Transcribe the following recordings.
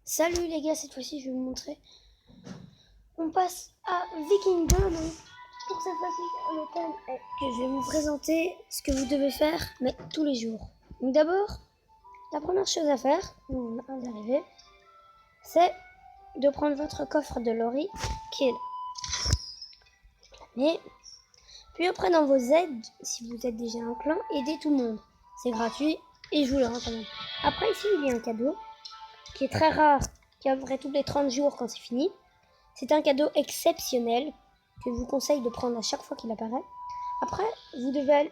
Salut les gars, cette fois-ci je vais vous montrer. On passe à Viking 2. Donc pour cette fois-ci, le thème est que je vais vous présenter ce que vous devez faire, mais tous les jours. Donc d'abord, la première chose à faire, on vient d'arriver, c'est de prendre votre coffre de Lori qui est là. Mais puis après dans vos aides, si vous êtes déjà un clan, aidez tout le monde. C'est gratuit et je vous le recommande. Après ici il y a un cadeau qui est très rare, qui apparaît tous les 30 jours quand c'est fini. C'est un cadeau exceptionnel que je vous conseille de prendre à chaque fois qu'il apparaît. Après, vous devez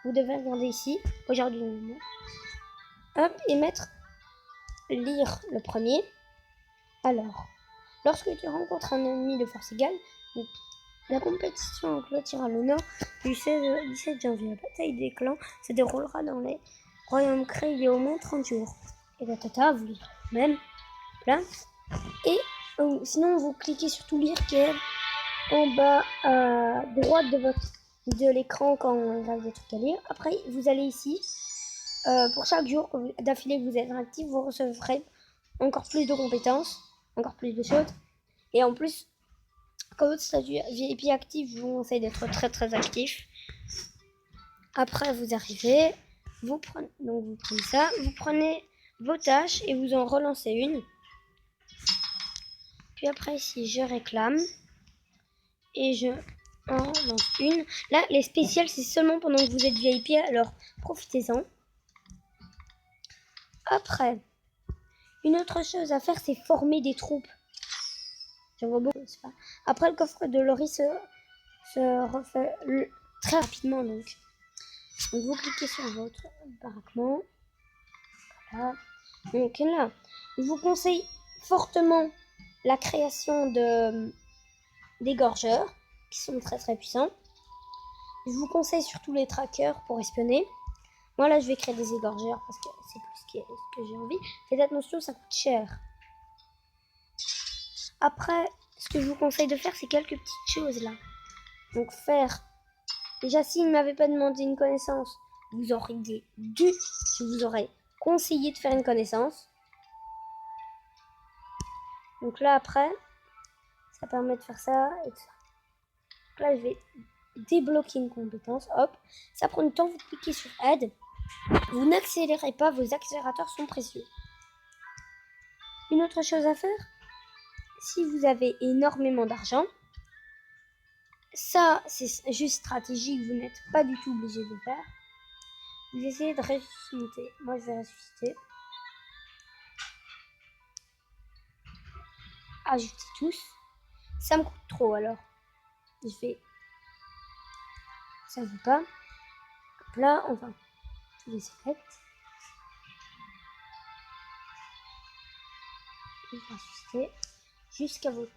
regarder ici, aujourd'hui, hop, et lire le premier. Alors, lorsque tu rencontres un ennemi de force égale, la compétition en clôturera le nord du 16 au 17 janvier. La bataille des clans se déroulera dans les royaumes créés il y a au moins 30 jours. Et la tata, vous lirez même plein. Et sinon, vous cliquez sur tout lire qui est en bas à droite de l'écran quand il reste des trucs à lire. Après, vous allez ici. Pour chaque jour d'affilée que vous êtes actif, vous recevrez encore plus de compétences, encore plus de choses. Et en plus, quand votre statut VIP actif, je vous conseille d'être très très actif. Après, vous arrivez, vous prenez ça, vous prenez vos tâches et vous en relancez une. Puis après, ici, je réclame. Et je en lance une. Là, les spéciales, c'est seulement pendant que vous êtes VIP, alors profitez-en. Après, une autre chose à faire, c'est former des troupes. J'en vois beaucoup, c'est pas. Après, le coffre de Lori se refait très rapidement, donc vous cliquez sur votre baraquement. Voilà. Donc là, je vous conseille fortement la création d'égorgeurs, qui sont très très puissants. Je vous conseille surtout les trackers pour espionner. Moi là je vais créer des égorgeurs parce que c'est plus ce que j'ai envie. Faites attention, ça coûte cher. Après, ce que je vous conseille de faire, c'est quelques petites choses là. Donc faire... Déjà, s'il ne m'avait pas demandé une connaissance, vous auriez dû, je vous aurais conseillé de faire une connaissance. Donc là après, ça permet de faire ça et tout ça. Donc là je vais débloquer une compétence, hop. Ça prend du temps, vous cliquez sur aide. Vous n'accélérez pas, vos accélérateurs sont précieux. Une autre chose à faire, si vous avez énormément d'argent, ça c'est juste stratégique, vous n'êtes pas du tout obligé de le faire. Vous essayez de ressusciter. Moi je vais ressusciter. Ajouter tous. Ça me coûte trop alors. Je vais... Ça ne veut pas. Hop là, on va tous les effects. Je vais ressusciter jusqu'à vos...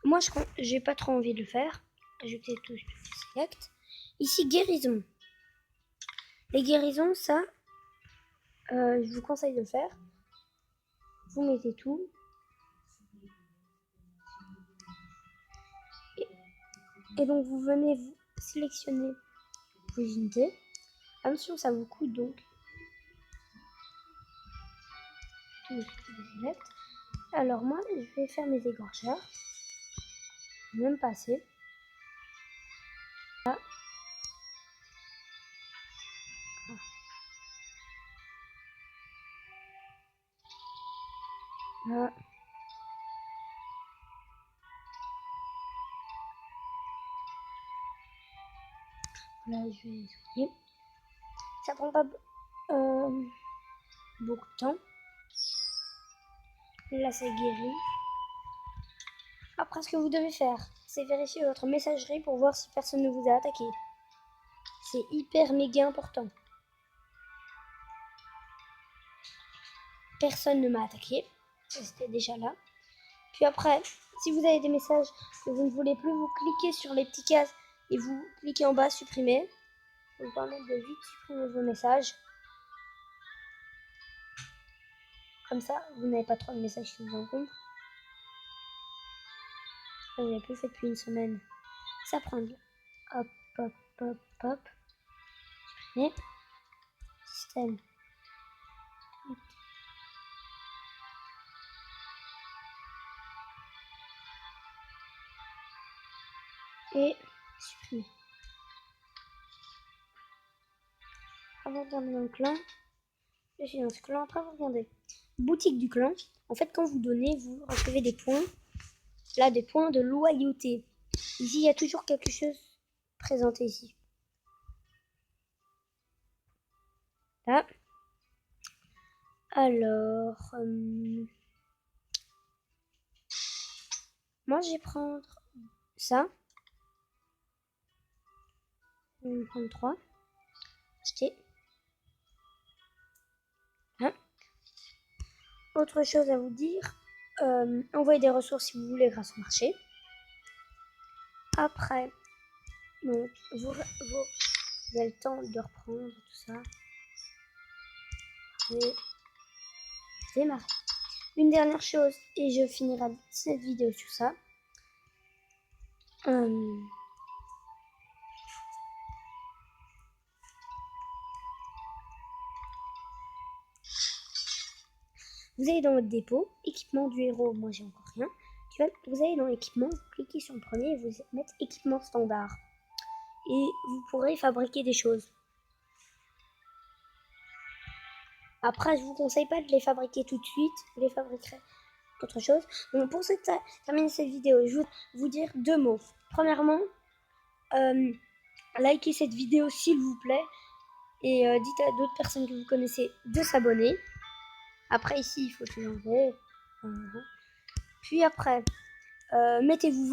Moi, j'ai pas trop envie de le faire. Ajouter tous les select. Ici, guérison. Les guérisons, ça, je vous conseille de le faire. Vous mettez tout. Et donc, vous venez vous sélectionner vos unités. Attention, ça vous coûte donc. Tous les select. Alors, moi, je vais faire mes égorgeurs. Même pas assez. Là. Là. Là, je vais essayer. Ça prend pas beaucoup de temps. Là, ça guérit. Après, ce que vous devez faire, c'est vérifier votre messagerie pour voir si personne ne vous a attaqué. C'est hyper méga important. Personne ne m'a attaqué. C'était déjà là. Puis après, si vous avez des messages que vous ne voulez plus, vous cliquez sur les petits cases et vous cliquez en bas, supprimer. Ça vous permet de vite supprimer vos messages. Comme ça, vous n'avez pas trop de messages qui vous encombrent. Vous n'avez plus fait depuis une semaine. Ça prend de... Hop, hop, hop, hop. Et système. Et supprimer. Avant de regarder dans le clan, je suis dans ce clan. Après, vous regardez. Boutique du clan. En fait, quand vous donnez, vous recevez des points. Là, des points de loyauté. Ici, il y a toujours quelque chose présenté ici. Là. Alors, moi, je vais prendre ça. Je vais prendre 3. Acheter. Hein. Autre chose à vous dire. Envoyez des ressources si vous voulez grâce au marché. Après, donc, vous avez le temps de reprendre tout ça. Et démarrer. Une dernière chose, et je finirai cette vidéo sur ça. Vous allez dans votre dépôt, équipement du héros, moi j'ai encore rien. Vous allez dans équipement, vous cliquez sur le premier et vous mettez équipement standard. Et vous pourrez fabriquer des choses. Après, je vous conseille pas de les fabriquer tout de suite, vous les fabriquerez autre chose. Donc pour terminer cette vidéo, je veux vous dire 2 mots. Premièrement, likez cette vidéo s'il vous plaît. Et dites à d'autres personnes que vous connaissez de s'abonner. Après ici, il faut tout enlever. Puis après, mettez-vous